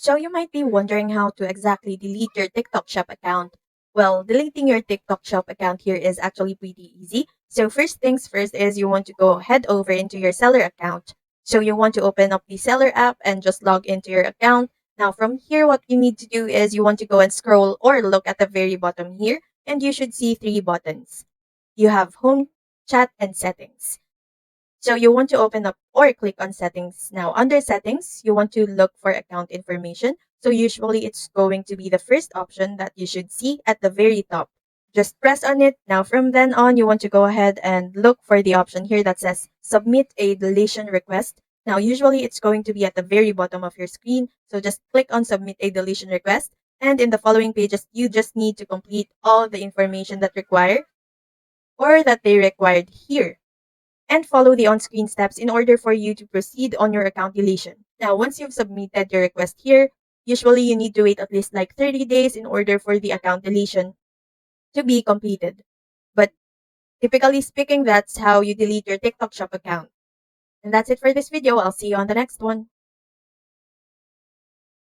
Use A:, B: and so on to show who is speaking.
A: So you might be wondering how to exactly delete your TikTok Shop account. Well, deleting your TikTok Shop account here is actually pretty easy. So first things first is you want to go head over into your seller account. So you want to open up the seller app and just log into your account. Now from here, what you need to do is you want to go and scroll or look at the very bottom here, and you should see three buttons. You have home, chat, and settings. So you want to open up or click on settings. Now under settings, you want to look for account information. So usually it's going to be the first option that you should see at the very top. Just press on it. Now from then on, you want to go ahead and look for the option here that says submit a deletion request. Now usually it's going to be at the very bottom of your screen. So just click on submit a deletion request. And in the following pages, you just need to complete all the information that require or that they required here and follow the on-screen steps in order for you to proceed on your account deletion. Now, once you've submitted your request here, usually you need to wait at least like 30 days in order for the account deletion to be completed. But typically speaking, that's how you delete your TikTok Shop account. And that's it for this video. I'll see you on the next one.